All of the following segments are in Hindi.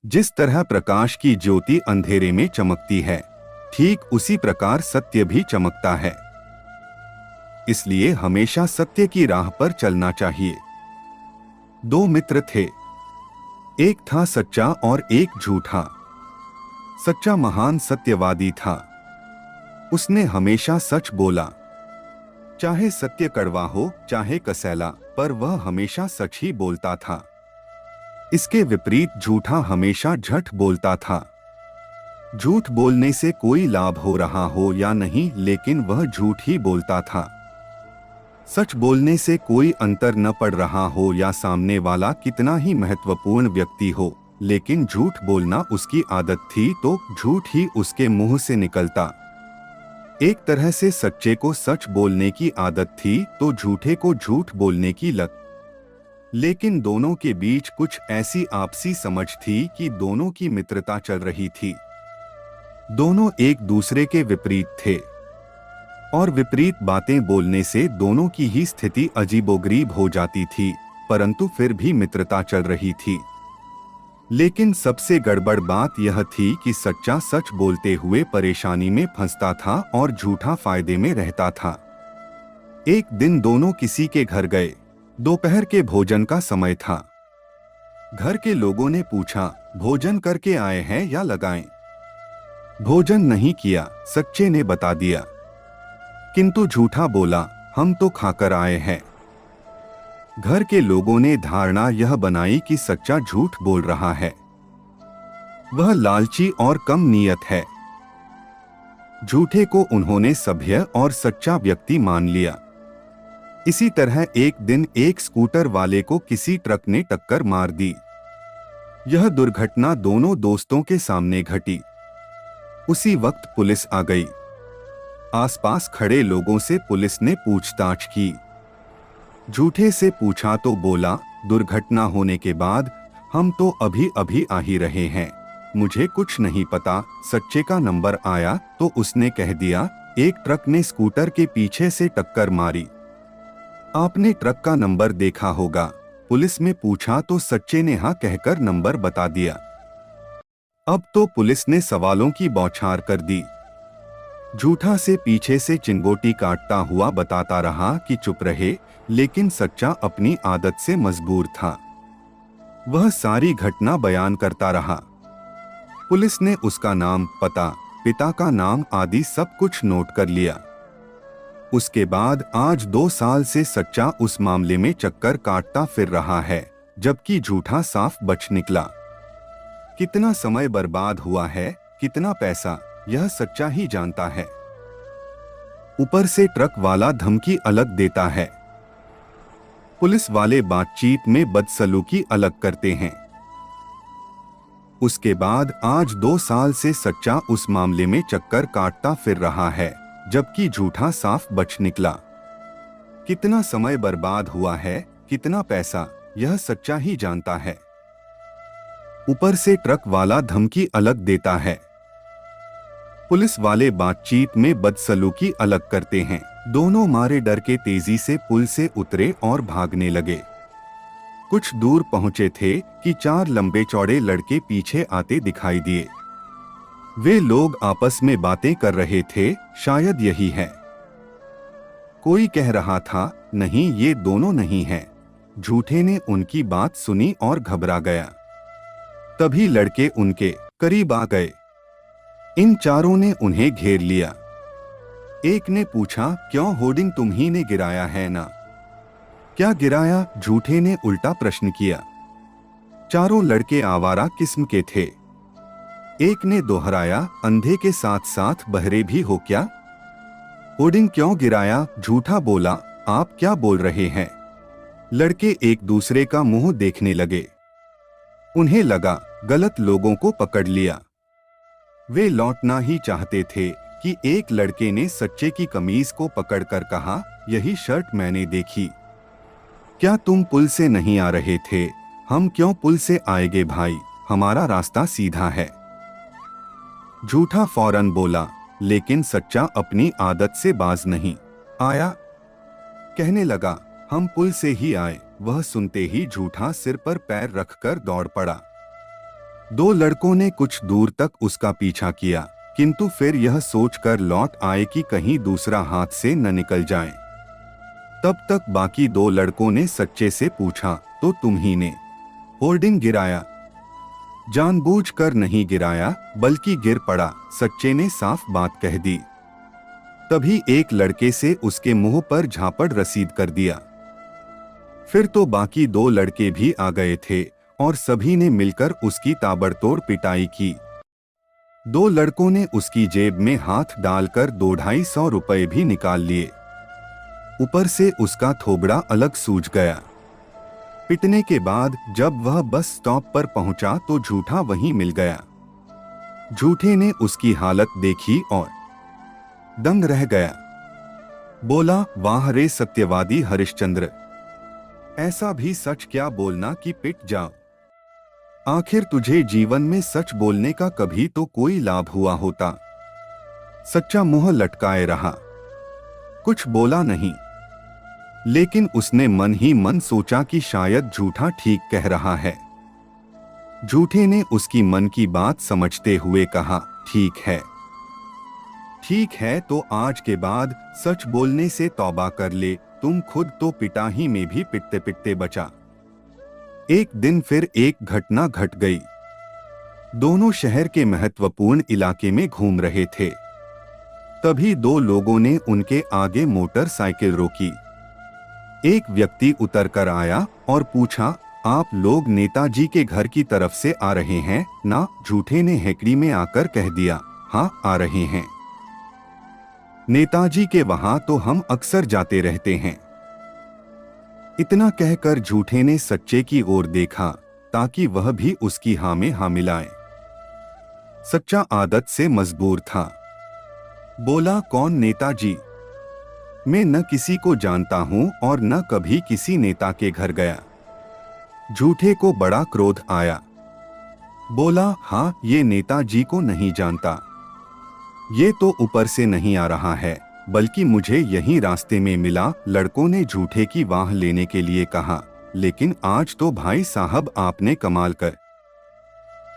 जिस तरह प्रकाश की ज्योति अंधेरे में चमकती है, ठीक उसी प्रकार सत्य भी चमकता है। इसलिए हमेशा सत्य की राह पर चलना चाहिए। दो मित्र थे, एक था सच्चा और एक झूठा। सच्चा महान सत्यवादी था। उसने हमेशा सच बोला, चाहे सत्य कड़वा हो चाहे कसैला, पर वह हमेशा सच ही बोलता था। इसके विपरीत झूठा हमेशा झूठ बोलता था। झूठ बोलने से कोई लाभ हो रहा हो या नहीं, लेकिन वह झूठ ही बोलता था। सच बोलने से कोई अंतर न पड़ रहा हो या सामने वाला कितना ही महत्वपूर्ण व्यक्ति हो, लेकिन झूठ बोलना उसकी आदत थी तो झूठ ही उसके मुंह से निकलता। एक तरह से सच्चे को सच बोलने की आदत थी तो झूठे को झूठ बोलने की लत। लेकिन दोनों के बीच कुछ ऐसी आपसी समझ थी कि दोनों की मित्रता चल रही थी। दोनों एक दूसरे के विपरीत थे और विपरीत बातें बोलने से दोनों की ही स्थिति अजीबोगरीब हो जाती थी, परंतु फिर भी मित्रता चल रही थी। लेकिन सबसे गड़बड़ बात यह थी कि सच्चा सच बोलते हुए परेशानी में फंसता था और झूठा फायदे में रहता था। एक दिन दोनों किसी के घर गए। दोपहर के भोजन का समय था। घर के लोगों ने पूछा, भोजन करके आए हैं या लगाएं? भोजन नहीं किया, सच्चे ने बता दिया। किंतु झूठा बोला, हम तो खाकर आए हैं। घर के लोगों ने धारणा यह बनाई कि सच्चा झूठ बोल रहा है। वह लालची और कम नीयत है। झूठे को उन्होंने सभ्य और सच्चा व्यक्ति मान लिया। इसी तरह एक दिन एक स्कूटर वाले को किसी ट्रक ने टक्कर मार दी। यह दुर्घटना दोनों दोस्तों के सामने घटी। उसी वक्त पुलिस आ गई। आसपास खड़े लोगों से पुलिस ने पूछताछ की। झूठे से पूछा तो बोला, दुर्घटना होने के बाद हम तो अभी अभी आ ही रहे हैं, मुझे कुछ नहीं पता। सच्चे का नंबर आया तो उसने कह दिया, एक ट्रक ने स्कूटर के पीछे से टक्कर मारी। आपने ट्रक का नंबर देखा होगा। पुलिस में पूछा तो सच्चे ने हाँ कहकर नंबर बता दिया। अब तो पुलिस ने सवालों की बौछार कर दी। झूठा से पीछे से चिंगोटी काटता हुआ बताता रहा कि चुप रहे, लेकिन सच्चा अपनी आदत से मजबूर था। वह सारी घटना बयान करता रहा। पुलिस ने उसका नाम, पता, पिता का नाम आदि सब कुछ नोट कर लिया। उसके बाद आज 2 साल से सच्चा उस मामले में चक्कर काटता फिर रहा है, जबकि झूठा साफ बच निकला। कितना समय बर्बाद हुआ है, कितना पैसा, यह सच्चा ही जानता है। ऊपर से ट्रक वाला धमकी अलग देता है। पुलिस वाले बातचीत में बदसलूकी अलग करते हैं। उसके बाद आज 2 साल से सच्चा उस मामले में चक्कर काटता फिर रहा है, जबकि झूठा साफ बच निकला। कितना समय बर्बाद हुआ है, कितना पैसा, यह सच्चा ही जानता है। ऊपर से ट्रक वाला धमकी अलग देता है। पुलिस वाले बातचीत में बदसलूकी अलग करते हैं। दोनों मारे डर के तेजी से पुल से उतरे और भागने लगे। कुछ दूर पहुंचे थे कि 4 लंबे चौड़े लड़के पीछे आते दिखाई दिए। वे लोग आपस में बातें कर रहे थे, शायद यही है। कोई कह रहा था, नहीं ये दोनों नहीं हैं। झूठे ने उनकी बात सुनी और घबरा गया। तभी लड़के उनके करीब आ गए। इन चारों ने उन्हें घेर लिया। एक ने पूछा, क्यों होर्डिंग तुम ही ने गिराया है ना? क्या गिराया? झूठे ने उल्टा प्रश्न किया। चारों लड़के आवारा किस्म के थे। एक ने दोहराया, अंधे के साथ साथ बहरे भी हो क्या? होर्डिंग क्यों गिराया? झूठा बोला, आप क्या बोल रहे हैं? लड़के एक दूसरे का मुंह देखने लगे। उन्हें लगा गलत लोगों को पकड़ लिया। वे लौटना ही चाहते थे कि एक लड़के ने सच्चे की कमीज को पकड़कर कहा, यही शर्ट मैंने देखी। क्या तुम पुल से नहीं आ रहे थे? हम क्यों पुल से आएंगे भाई, हमारा रास्ता सीधा है। झूठा फौरन बोला, लेकिन सच्चा अपनी आदत से बाज नहीं आया। कहने लगा, हम पुल से ही आए। वह सुनते ही झूठा सिर पर पैर रखकर दौड़ पड़ा। दो लड़कों ने कुछ दूर तक उसका पीछा किया, किंतु फिर यह सोचकर लौट आए कि कहीं दूसरा हाथ से न निकल जाए। तब तक बाकी दो लड़कों ने सच्चे से पूछा, तो तुम ही ने होर्डिंग गिराया? जानबूझकर नहीं गिराया, बल्कि गिर पड़ा, सच्चे ने साफ बात कह दी। तभी एक लड़के से उसके मुंह पर झापड़ रसीद कर दिया। फिर तो बाकी दो लड़के भी आ गए थे और सभी ने मिलकर उसकी ताबड़तोड़ पिटाई की। दो लड़कों ने उसकी जेब में हाथ डालकर 200-250 रुपए भी निकाल लिए। ऊपर से उसका थोबड़ा अलग सूज गया। पिटने के बाद जब वह बस स्टॉप पर पहुंचा तो झूठा वहीं मिल गया। झूठे ने उसकी हालत देखी और दंग रह गया। बोला, वाह रे सत्यवादी हरिश्चंद्र, ऐसा भी सच क्या बोलना कि पिट जाओ। आखिर तुझे जीवन में सच बोलने का कभी तो कोई लाभ हुआ होता। सच्चा मुंह लटकाए रहा, कुछ बोला नहीं, लेकिन उसने मन ही मन सोचा कि शायद झूठा ठीक कह रहा है। झूठे ने उसकी मन की बात समझते हुए कहा, ठीक है तो आज के बाद सच बोलने से तौबा कर ले, तुम खुद तो पिटाही में भी पिटते पिटते बचा। एक दिन फिर एक घटना घट गई। दोनों शहर के महत्वपूर्ण इलाके में घूम रहे थे। तभी दो लोगों ने उनके आगे मोटरसाइकिल रोकी। एक व्यक्ति उतर कर आया और पूछा, आप लोग नेताजी के घर की तरफ से आ रहे हैं ना? झूठे ने हेकड़ी में आकर कह दिया, हाँ आ रहे हैं। नेताजी के वहां तो हम अक्सर जाते रहते हैं। इतना कहकर झूठे ने सच्चे की ओर देखा ताकि वह भी उसकी हाँ में हाँ मिलाए। सच्चा आदत से मजबूर था। बोला, कौन नेताजी? मैं न किसी को जानता हूं और न कभी किसी नेता के घर गया। झूठे को बड़ा क्रोध आया। बोला, हाँ ये नेताजी को नहीं जानता। ये तो ऊपर से नहीं आ रहा है, बल्कि मुझे यही रास्ते में मिला। लड़कों ने झूठे की वाह लेने के लिए कहा, लेकिन आज तो भाई साहब आपने कमाल कर।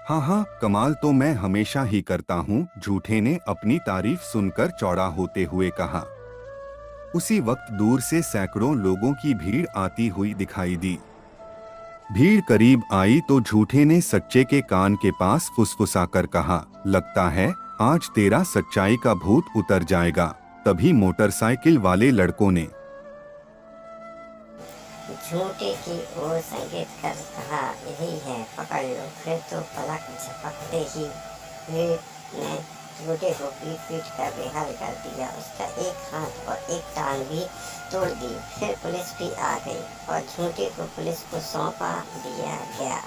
हाँ, कमाल तो मैं हमेशा ही करता हूँ, झूठे ने अपनी तारीफ सुनकर चौड़ा होते हुए कहा। उसी वक्त दूर से सैकड़ों लोगों की भीड़ आती हुई दिखाई दी। भीड़ करीब आई तो झूठे ने सच्चे के कान के पास फुसफुसाकर कहा, लगता है आज तेरा सच्चाई का भूत उतर जाएगा। तभी मोटरसाइकिल वाले लड़कों ने झूठे की ओर संकेत कर कहा, यही है, पकड़ लो। फिर तो पलक झपकते ही भीड़ ने झूठे को पीट कर बेहाल कर दिया। उसका एक हाथ और एक टांग भी तोड़ दी। फिर पुलिस भी आ गई और झूठे को पुलिस को सौंपा दिया गया।